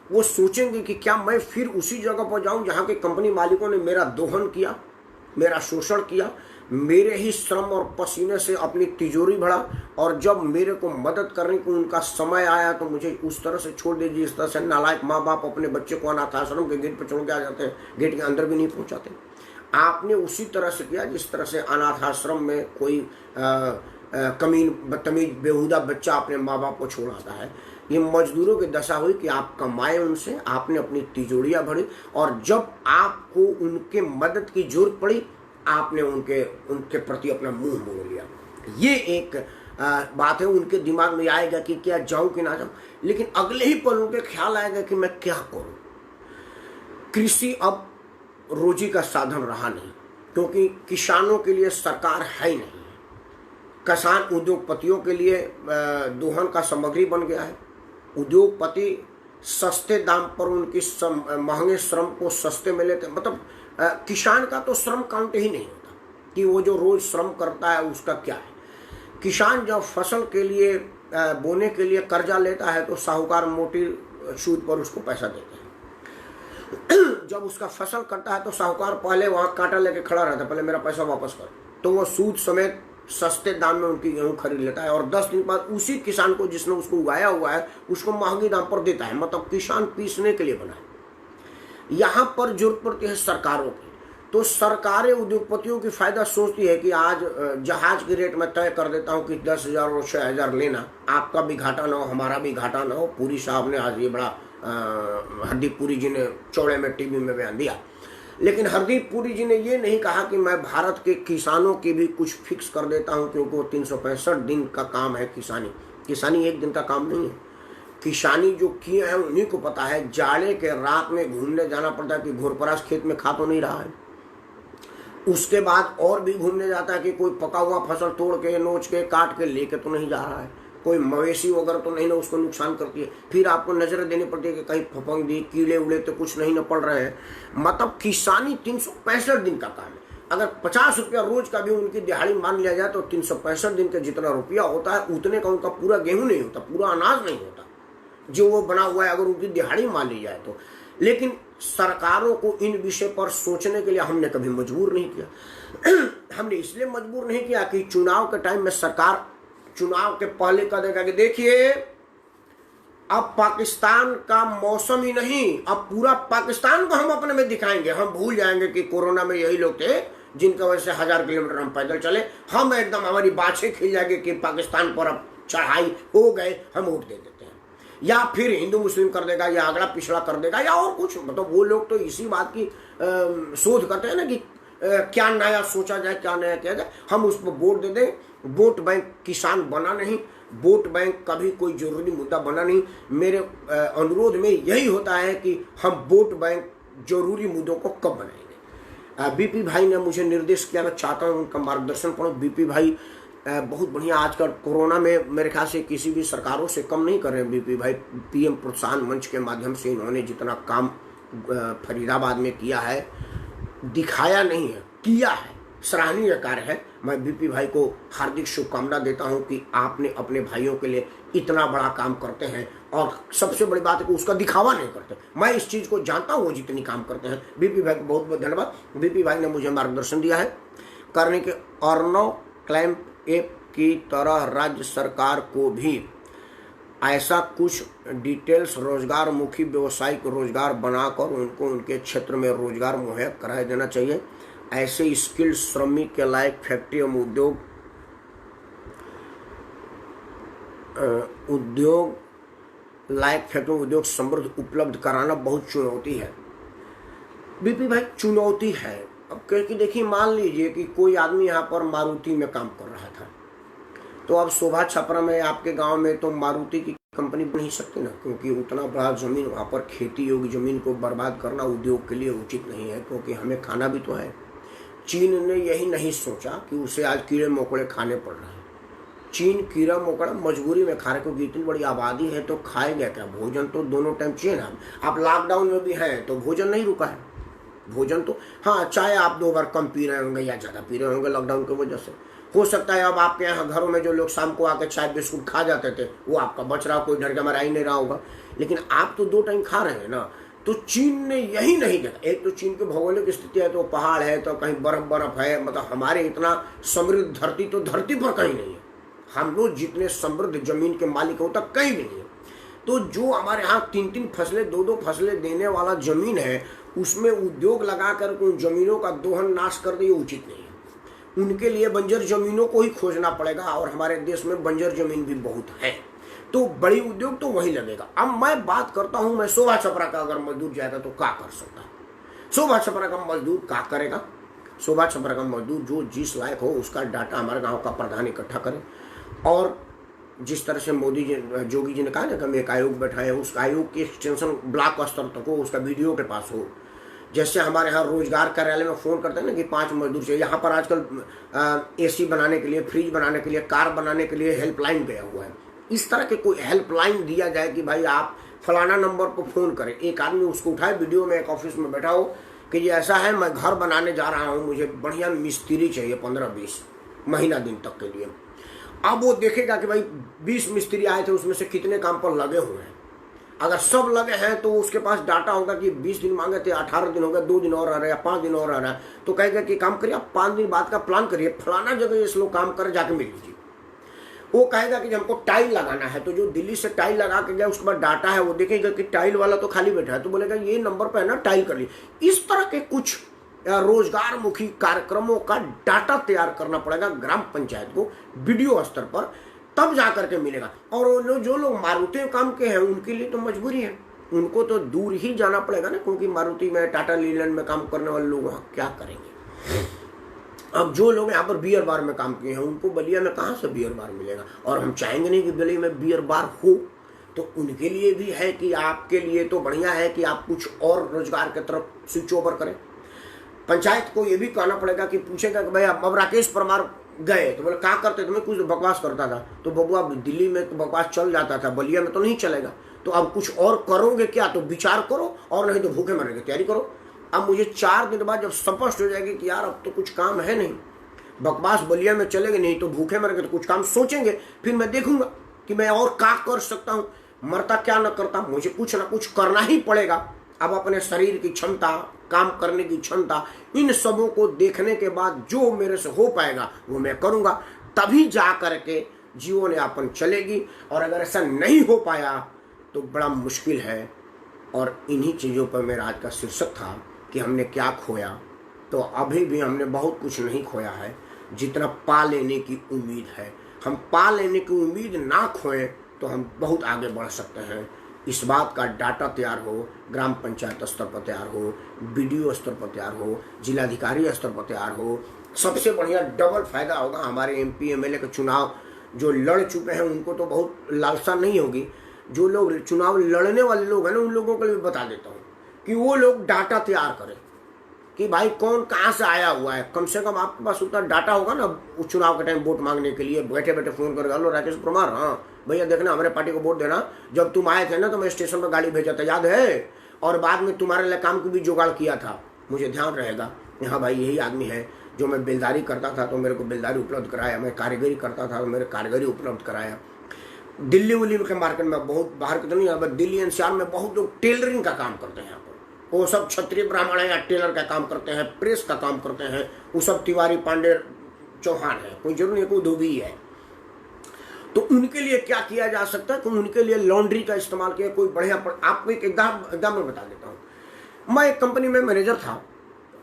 वो सोचेंगे कि क्या मैं फिर उसी जगह पर जाऊँ जहाँ के कंपनी मालिकों ने मेरा दोहन किया, मेरा शोषण किया, मेरे ही श्रम और पसीने से अपनी तिजोरी भरा, और जब मेरे को मदद करने को उनका समय आया तो मुझे उस तरह से छोड़ दीजिए जिस तरह से नालायक माँ बाप अपने बच्चे को अनाथ आश्रम के गेट पर छोड़ के आ जाते हैं, गेट के अंदर भी नहीं पहुँचाते। आपने उसी तरह से किया जिस तरह से अनाथ आश्रम में कोई कमीन, बदतमीज, बेहुदा बच्चा अपने माँ बाप को छोड़ आता है। ये मजदूरों की दशा हुई कि आप कमाए उनसे, आपने अपनी तिजोरियाँ भरी, और जब आपको उनके मदद की जरूरत पड़ी आपने उनके प्रति अपना मुंह मोड़ लिया। ये एक बात है। उनके दिमाग में आएगा कि क्या जाऊं कि ना जाऊं, लेकिन अगले ही पल उनके ख्याल आएगा कि मैं क्या करूं। कृषि अब रोजी का साधन रहा नहीं, क्योंकि किसानों के लिए सरकार है ही नहीं। किसान उद्योगपतियों के लिए दोहन का सामग्री बन गया है। उद्योगपति सस्ते दाम पर उनकी महंगे श्रम को सस्ते में लेते, मतलब किसान का तो श्रम काउंट ही नहीं होता कि वो जो रोज श्रम करता है उसका क्या है। किसान जब फसल के लिए बोने के लिए कर्जा लेता है तो साहूकार मोटी सूद पर उसको पैसा देते हैं। जब उसका फसल कटता है तो साहूकार पहले वहाँ कांटा लेके खड़ा रहता है, पहले मेरा पैसा वापस कर, तो वो सूद समेत सस्ते दाम में उनकी गेहूं खरीद लेता है, और 10 दिन बाद उसी किसान को जिसने उसको उगाया हुआ है उसको महंगी दाम पर देता है। मतलब किसान पीसने के लिए बना है। यहाँ पर जरूरत पड़ती है सरकारों की, तो सरकारें उद्योगपतियों की फायदा सोचती है कि आज जहाज के रेट में तय कर देता हूँ कि 10,000 और 6,000 लेना, आपका भी घाटा ना हो, हमारा भी घाटा ना हो। पुरी साहब ने आज ये बड़ा हरदीप पुरी जी ने चौड़े में टीवी में बयान दिया, लेकिन हरदीप पुरी जी ने ये नहीं कहा कि मैं भारत के किसानों की भी कुछ फिक्स कर देता हूँ, क्योंकि वो 365 दिन का काम है किसानी एक दिन का काम नहीं है। किसानी जो किए हैं उन्हीं को पता है। जाड़े के रात में घूमने जाना पड़ता है कि घोरपरास खेत में खा तो नहीं रहा है, उसके बाद और भी घूमने जाता है कि कोई पका हुआ फसल तोड़ के, नोच के, काट के लेके तो नहीं जा रहा है, कोई मवेशी वगैरह तो नहीं ना उसको नुकसान करती है। फिर आपको नजर देनी पड़ती है कि कहीं फफंदी, कीड़े उड़े तो कुछ नहीं न पड़ रहे हैं। मतलब किसानी 365 दिन का काम है। अगर 50 रुपया रोज का भी उनकी दिहाड़ी मान लिया जाए तो 365 दिन का जितना रुपया होता है उतने का उनका पूरा गेहूं नहीं होता, पूरा अनाज नहीं होता जो वो बना हुआ है, अगर उनकी दिहाड़ी मान ली जाए तो। लेकिन सरकारों को इन विषय पर सोचने के लिए हमने कभी मजबूर नहीं किया। हमने इसलिए मजबूर नहीं किया कि चुनाव के टाइम में सरकार चुनाव के पहले कह देगा कि देखिए अब पाकिस्तान का मौसम ही नहीं, अब पूरा पाकिस्तान को हम अपने में दिखाएंगे। हम भूल जाएंगे कि कोरोना में यही लोग थे जिनका वजह से 1000 किलोमीटर हम पैदल चले। हम एकदम, हमारी बाछें खिल जाएगी कि पाकिस्तान पर अब चढ़ाई हो गए, हम वोट दे देते हैं। या फिर हिंदू मुस्लिम कर देगा, या अगला पिछड़ा कर देगा, या और कुछ। मतलब वो लोग तो इसी बात की शोध करते हैं ना कि क्या नया सोचा जाए, क्या नया किया जाए। हम उस पर वोट दे दें। वोट बैंक किसान बना नहीं, वोट बैंक कभी कोई जरूरी मुद्दा बना नहीं। मेरे अनुरोध में यही होता है कि हम वोट बैंक जरूरी मुद्दों को कब बनाएंगे। बीपी भाई ने मुझे निर्देश किया, मैं चाहता हूँ उनका मार्गदर्शन पढ़ो। बीपी भाई बहुत बढ़िया, आजकल कोरोना में मेरे ख्याल से किसी भी सरकारों से कम नहीं कर रहे हैं बीपी भाई। पीएम प्रोत्साहन मंच के माध्यम से इन्होंने जितना काम फरीदाबाद में किया है, दिखाया नहीं है, किया है, सराहनीय कार्य है। मैं बीपी भाई को हार्दिक शुभकामना देता हूं कि आपने अपने भाइयों के लिए इतना बड़ा काम करते हैं, और सबसे बड़ी बात है कि उसका दिखावा नहीं करते। मैं इस चीज़ को जानता हूं, वो जितनी काम करते हैं। बीपी भाई को बहुत बहुत धन्यवाद। बीपी भाई ने मुझे मार्गदर्शन दिया है करने के। अर्नो क्लैंप ऐप की तरह राज्य सरकार को भी ऐसा कुछ डिटेल्स रोजगारमुखी व्यवसायिक रोजगार बनाकर उनको उनके क्षेत्र में रोजगार मुहैया करा देना चाहिए। ऐसे स्किल्ड श्रमिक के लायक फैक्ट्री एवं उद्योग समृद्ध उपलब्ध कराना बहुत चुनौती है। बीपी भाई चुनौती है। अब क्योंकि देखिए, मान लीजिए कि कोई आदमी यहाँ पर मारुति में काम कर रहा था, तो अब शोभा छपरा में आपके गांव में तो मारुति की कंपनी बन नहीं सकती ना, क्योंकि उतना बड़ा जमीन वहाँ पर खेती योग्य जमीन को बर्बाद करना उद्योग के लिए उचित नहीं है, क्योंकि हमें खाना भी तो है। चीन ने यही नहीं सोचा कि उसे आज कीड़े मकोड़े खाने पड़ रहे हैं। चीन कीड़ा मकोड़ा मजबूरी में खा रहे, क्योंकि इतनी बड़ी आबादी है तो खाएगा क्या? भोजन तो दोनों टाइम चाहिए ना। आप लॉकडाउन में भी हैं तो भोजन नहीं रुका है, भोजन तो हाँ, चाहे आप 2 बार कम पी रहे होंगे या ज़्यादा पी रहे होंगे लॉकडाउन की वजह से, हो सकता है अब आपके यहाँ घरों में जो लोग शाम को आके चाय बिस्कुट खा जाते थे वो आपका बच रहा, कोई ढर के मरा ही नहीं रहा होगा, लेकिन आप तो 2 टाइम खा रहे हैं ना। तो चीन ने यही नहीं देखा। एक तो चीन की भौगोलिक स्थिति है, तो पहाड़ है, तो कहीं बर्फ है, मतलब हमारे इतना समृद्ध धरती तो धरती पर कहीं नहीं है। हम लोग जितने समृद्ध जमीन के मालिक होता कहीं भी नहीं है। तो जो हमारे यहाँ 3-3 फसलें 2-2 फसलें देने वाला जमीन है, उसमें उद्योग लगा कर उन जमीनों का दोहन नाश कर दे, ये उचित नहीं है। उनके लिए बंजर जमीनों को ही खोजना पड़ेगा, और हमारे देश में बंजर जमीन भी बहुत है, तो बड़ी उद्योग तो वही लगेगा। अब मैं बात करता हूं, मैं शोभा छपरा का अगर मजदूर जाएगा तो क्या कर सकता है? शोभा छपरा का मजदूर क्या करेगा? शोभा छपरा का मजदूर जो जिस लायक हो उसका डाटा हमारे गांव का प्रधान इकट्ठा करे, और जिस तरह से मोदी जी जोगी जी ने कहा ना कि हम एक आयोग बैठाए, उस आयोग की एक्सटेंशन ब्लॉक स्तर तक हो, उसका वीडियो के पास हो। जैसे हमारे यहाँ रोजगार कार्यालय में फ़ोन करते हैं ना कि 5 मजदूर चाहिए, यहाँ पर आजकल एसी बनाने के लिए, फ्रिज बनाने के लिए, कार बनाने के लिए हेल्पलाइन गया हुआ है। इस तरह के कोई हेल्पलाइन दिया जाए कि भाई आप फलाना नंबर पर फ़ोन करें, एक आदमी उसको उठाए, वीडियो में एक ऑफिस में बैठा हो कि ये ऐसा है, मैं घर बनाने जा रहा हूँ, मुझे बढ़िया मिस्त्री चाहिए 15-20 महीना दिन तक के लिए। अब वो देखेगा कि भाई 20 मिस्त्री आए थे, उसमें से कितने काम पर लगे हुए हैं। अगर सब लगे हैं तो उसके पास डाटा होगा कि 20 दिन मांगे थे, 18 दिन हो गए, 2 दिन और आ रहे हैं, 5 दिन और आ रहा है, तो कहेगा कि काम करिए, आप 5 दिन बाद का प्लान करिए, फलाना जगह इस लोग काम कर जाके मिल लीजिए। वो कहेगा कि हमको टाइल लगाना है, तो जो दिल्ली से टाइल लगा के गया उसके बाद डाटा है, वो देखेगा कि टाइल वाला तो खाली बैठा है, तो बोलेगा ये नंबर पे है ना, टाइल कर लीजिए। इस तरह के कुछ रोजगार मुखी कार्यक्रमों का डाटा तैयार करना पड़ेगा ग्राम पंचायत को वीडियो स्तर पर, तब जा करके मिलेगा। और जो लोग मारुति काम के हैं उनके लिए तो मजबूरी है, उनको तो दूर ही जाना पड़ेगा ना, क्योंकि मारुति में, टाटा लीलैंड में काम करने वाले लोग वहाँ क्या करेंगे। अब जो लोग यहाँ पर बियर बार में काम किए हैं उनको बलिया में कहाँ से बियर बार मिलेगा, और हम चाहेंगे नहीं कि बलिया में बियर बार हो। तो उनके लिए भी है कि आपके लिए तो बढ़िया है कि आप कुछ और रोजगार की तरफ स्विच ओवर करें। पंचायत को ये भी कहना पड़ेगा कि पूछेगा कि भाई अब राकेश परमार गए तो बोले क्या करते थे, मैं कुछ बकवास करता था, तो बबुआ दिल्ली में तो बकवास चल जाता था, बलिया में तो नहीं चलेगा, तो अब कुछ और करोगे क्या, तो विचार करो, और नहीं तो भूखे मरने की तैयारी करो। अब मुझे 4 दिन बाद जब स्पष्ट हो जाएगी कि यार अब तो कुछ काम है नहीं, बकवास बलिया में चलेंगे, नहीं तो भूखे मरेंगे, तो कुछ काम सोचेंगे, फिर मैं देखूंगा कि मैं और क्या कर सकता हूँ, मरता क्या न करता, मुझे कुछ ना कुछ करना ही पड़ेगा। अब अपने शरीर की क्षमता, काम करने की क्षमता, इन सबों को देखने के बाद जो मेरे से हो पाएगा वो मैं करूँगा, तभी जा करके जीवन यापन चलेगी। और अगर ऐसा नहीं हो पाया तो बड़ा मुश्किल है। और इन्हीं चीज़ों पर मेरा आज का शीर्षक था कि हमने क्या खोया। तो अभी भी हमने बहुत कुछ नहीं खोया है, जितना पा लेने की उम्मीद है। हम पा लेने की उम्मीद ना खोएं तो हम बहुत आगे बढ़ सकते हैं। इस बात का डाटा तैयार हो, ग्राम पंचायत स्तर पर तैयार हो, बीडीओ स्तर पर तैयार हो, जिलाधिकारी स्तर पर तैयार हो। सबसे बढ़िया डबल फायदा होगा, हमारे एमपी एमएलए का चुनाव जो लड़ चुके हैं उनको तो बहुत लालसा नहीं होगी, जो लोग चुनाव लड़ने वाले लोग हैं ना उन लोगों को भी बता देता हूँ कि वो लोग डाटा तैयार करें कि भाई कौन कहाँ से आया हुआ है। कम से कम आपके पास उतना डाटा होगा ना उस चुनाव के टाइम वोट मांगने के लिए, बैठे बैठे फोन कर हेलो राकेश परमार, हाँ भैया देखना हमारे पार्टी को वोट देना, जब तुम आए थे ना तो मैं स्टेशन पर गाड़ी भेजा था याद है, और बाद में तुम्हारे लिए काम की भी जुगाड़ किया था, मुझे ध्यान रहेगा। हाँ भाई यही आदमी है जो मैं बेलदारी करता था तो मेरे को बेलदारी उपलब्ध कराया, मैं कारीगरी करता था तो मेरे कारीगरी उपलब्ध कराया। दिल्ली उल्ली के मार्केट में बहुत, बाहर के तो नहीं, दिल्ली एनसीआर में बहुत लोग टेलरिंग का काम करते हैं यहाँ पर, वो सब क्षत्रिय ब्राह्मण है या टेलर का काम करते हैं, प्रेस का काम करते हैं, वो सब तिवारी पांडे चौहान है, कोई जरूर नहीं कोई धोबी है। तो उनके लिए क्या किया जा सकता है कि उनके लिए लॉन्ड्री का इस्तेमाल किया कोई बढ़िया। आपको एक एकदम मैं बता देता हूँ, मैं एक कंपनी में मैनेजर था,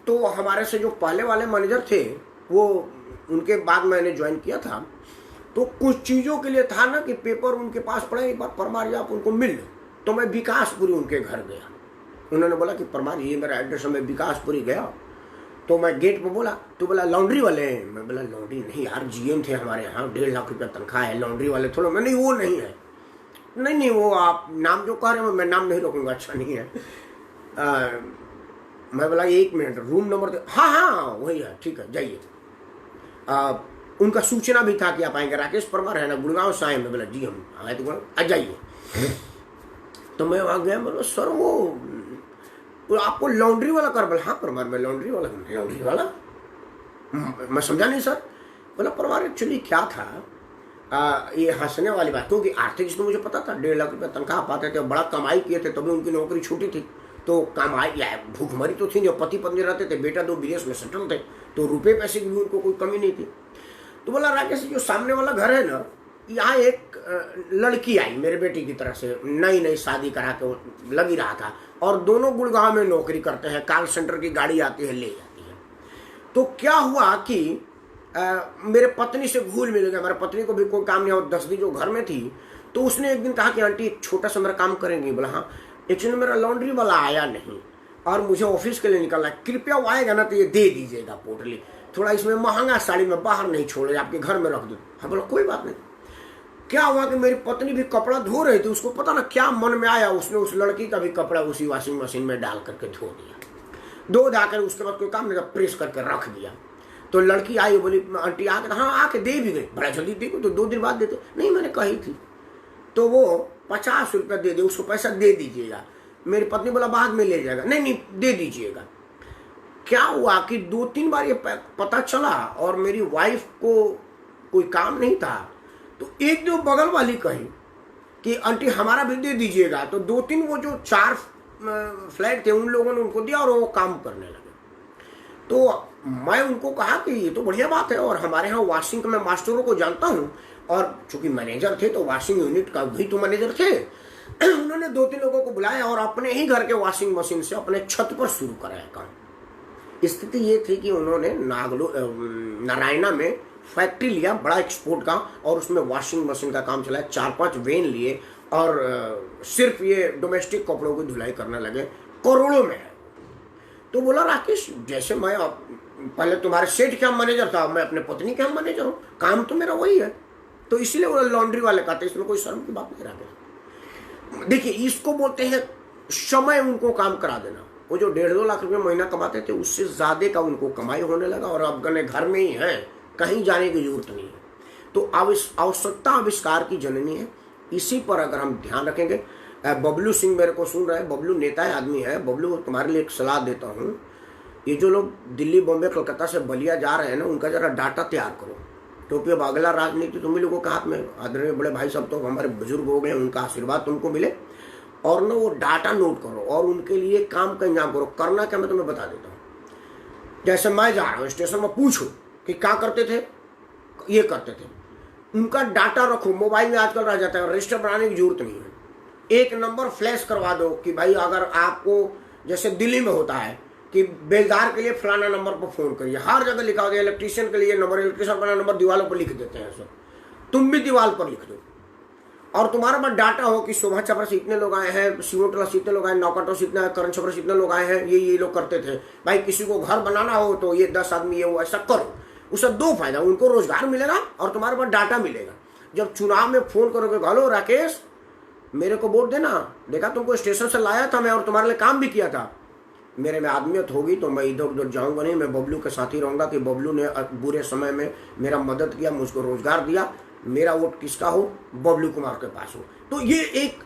तो हमारे से जो पहले वाले मैनेजर थे वो उनके बाद मैंने ज्वाइन किया था, तो कुछ चीज़ों के लिए था ना कि पेपर उनके पास पड़ा, एक बार परमार जी आप उनको मिल लो, तो मैं विकासपुरी उनके घर गया। उन्होंने बोला कि परमार ये मेरा एड्रेस है, मैं विकासपुरी गया, तो मैं गेट पर बोला तो बोला लॉन्ड्री वाले हैं। मैं बोला लॉन्ड्री नहीं यार, जीएम थे हमारे यहाँ, 1.5 लाख रुपया तनख्वाह है, लॉन्ड्री वाले थोड़ा। मैं नहीं वो नहीं है, नहीं वो आप नाम जो कह रहे हो मैं नाम नहीं रखूँगा, अच्छा नहीं है। मैं बोला 1 मिनट रूम नंबर, हाँ वही है, ठीक है जाइए। उनका सूचना भी था कि आप आएंगे, राकेश परमार है ना गुड़गांव से आए। मैं बोला जी हम आए तो आ जाइए। तो मैं वहाँ गया, बोला सर वो आपको लॉन्ड्री वाला कर। बोला हाँ परमार मैं लॉन्ड्री वाला मैं समझा नहीं सर। बोला परमार एक्चुअली क्या था, ये हंसने वाली बात, क्योंकि आर्थिक इसमें मुझे पता था 1.5 लाख रुपया तनख्वाह पाते थे, बड़ा कमाई किए थे, तभी उनकी नौकरी छूटी थी, तो कमाई या भूखमरी तो थी, जो पति पत्नी रहते थे, बेटा 2 विदेश में सेटल थे, तो रुपये पैसे की भी उनको कोई कमी नहीं थी। तो बोला राकेश जो सामने वाला घर है ना, यहाँ एक लड़की आई मेरे बेटी की तरफ से, नई शादी करा के लगी रहा था, और दोनों गुड़गांव में नौकरी करते हैं, कॉल सेंटर की गाड़ी आती है ले जाती है। तो क्या हुआ कि मेरे पत्नी से घुल मिल गया, मेरे पत्नी को भी कोई काम नहीं, और 10 दिन जो घर में थी, तो उसने एक दिन कहा कि आंटी एक छोटा सा मेरा काम करेंगी। बोला हाँ। एक्चुअली मेरा लॉन्ड्री वाला आया नहीं और मुझे ऑफिस के लिए निकलना है, कृपया वो आएगा ना तो ये दे दीजिएगा पोटली, थोड़ा इसमें महंगा साड़ी में बाहर नहीं छोड़े, आपके घर में रख दो। हाँ बोला कोई बात नहीं। क्या हुआ कि मेरी पत्नी भी कपड़ा धो रही थी, उसको पता ना क्या मन में आया, उसने उस लड़की का भी कपड़ा उसी वॉशिंग मशीन में डाल करके धो दिया, धो जाकर उसके बाद कोई काम नहीं, प्रेस करके रख दिया। तो लड़की आई, बोली आंटी आके, हाँ आके दे भी गई, बड़ा जल्दी देखो तो 2 दिन बाद देते, नहीं मैंने कही थी। तो वो 50 रुपया दे दे, उसको पैसा दे दीजिएगा। मेरी पत्नी बोला बाद में ले जाएगा, नहीं दे दीजिएगा। क्या हुआ कि 2-3 बार ये पता चला, और मेरी वाइफ को कोई काम नहीं था, तो एक जो बगल वाली कही कि आंटी हमारा भी दे दीजिएगा, तो 2-3 वो जो 4 फ्लैट थे उन लोगों ने उनको दिया और वो काम करने लगे। तो मैं उनको कहा कि ये तो बढ़िया बात है, और हमारे यहाँ वॉशिंग का मैं मास्टरों को जानता हूँ, और चूंकि मैनेजर थे तो वॉशिंग यूनिट का भी तो मैनेजर थे। उन्होंने 2-3 लोगों को बुलाया और अपने ही घर के वॉशिंग मशीन से अपने छत पर शुरू कराया काम। स्थिति ये थी कि उन्होंने नारायणा में फैक्ट्री लिया बड़ा एक्सपोर्ट का, और उसमें वॉशिंग मशीन का काम चलाया, 4-5 वेन लिए, और सिर्फ ये डोमेस्टिक कपड़ों की धुलाई करने लगे, करोड़ों में है। तो बोला राकेश जैसे मैं पहले तुम्हारे सेठ का मैनेजर था, मैं अपने पत्नी का मैनेजर हूँ, काम तो मेरा वही है, तो इसलिए वो लॉन्ड्री वाले कहते हैं, इसमें कोई शर्म की बात नहीं राकेश। देखिए इसको बोलते हैं समय उनको काम करा देना। वो जो 1.5-2 लाख रुपये महीना कमाते थे उससे ज्यादा का उनको कमाई होने लगा, और अब गने घर में ही है, कहीं जाने की जरूरत नहीं है। तो आवश्यकता आविष्कार की जननी है, इसी पर अगर हम ध्यान रखेंगे। बबलू सिंह मेरे को सुन रहे हैं, बबलू नेता आदमी है। बबलू तुम्हारे लिए एक सलाह देता हूँ, ये जो लोग दिल्ली बॉम्बे कलकत्ता से बलिया जा रहे हैं ना, उनका जरा डाटा तैयार करो, क्योंकि अब अगला राजनीति तुम लोगों के हाथ में। आदरणीय बड़े भाई सब तो हमारे बुजुर्ग हो गए, उनका आशीर्वाद तुमको मिले, और ना वो डाटा नोट करो और उनके लिए काम का इंतजाम करो। करना क्या मैं तुम्हें बता देता हूँ। जैसे मैं जा रहा हूँ स्टेशन में, पूछो कि क्या करते थे, ये करते थे, उनका डाटा रखो। मोबाइल में आजकल रह जाता है, रजिस्टर बनाने की जरूरत नहीं है। एक नंबर फ्लैश करवा दो कि भाई अगर आपको, जैसे दिल्ली में होता है कि बेलदार के लिए फलाना नंबर पर फोन करिए, हर जगह लिखा होता है। इलेक्ट्रीशियन के लिए नंबर, इलेक्ट्रीशियन का नंबर दीवारों पर लिख देते हैं सब, तुम भी दीवार पर लिख दो। और तुम्हारे पास डाटा हो कि शोभा छपरा से इतने लोग आए हैं, सिवोटला से इतने लोग आए, नौकाटो से इतने आए, करण छपरा से इतने लोग आए हैं, ये लोग करते थे। भाई किसी को घर बनाना हो तो ये 10 आदमी ये वो ऐसा करो। उससे 2 फायदा, उनको रोजगार मिलेगा और तुम्हारे पास डाटा मिलेगा। जब चुनाव में फोन करोगे, हेलो राकेश मेरे को वोट देना, देखा तुमको स्टेशन से लाया था मैं और तुम्हारे लिए काम भी किया था, मेरे में आदमियत होगी तो मैं इधर उधर जाऊंगा नहीं, मैं बबलू के साथ ही रहूंगा कि बबलू ने बुरे समय में मेरा मदद किया, मुझको रोजगार दिया, मेरा वोट किसका हो, बबलू कुमार के पास हो। तो ये एक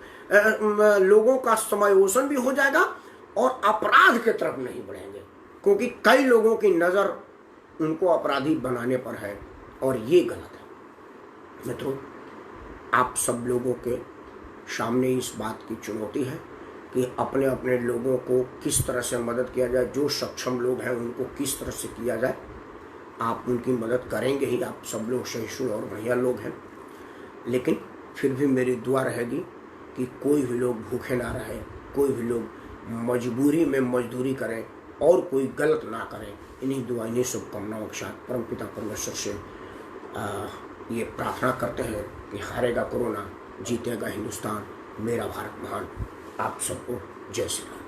लोगों का समायोजन भी हो जाएगा और अपराध के तरफ नहीं बढ़ेंगे, क्योंकि कई लोगों की नज़र उनको अपराधी बनाने पर है और ये गलत है। मित्रों, आप सब लोगों के सामने इस बात की चुनौती है कि अपने अपने लोगों को किस तरह से मदद किया जाए, जो सक्षम लोग हैं उनको किस तरह से किया जाए। आप उनकी मदद करेंगे ही, आप सब लोग सहिष्णु और बढ़िया लोग हैं, लेकिन फिर भी मेरी दुआ रहेगी कि कोई भी लोग भूखे ना रहे, कोई भी लोग मजबूरी में मजदूरी करें और कोई गलत ना करें। इन्हीं दुआ, इन्हीं शुभकामनाओं के साथ परमपिता परमेश्वर से ये प्रार्थना करते हैं कि हारेगा कोरोना, जीतेगा हिंदुस्तान, मेरा भारत महान। आप सबको जय श्री राम।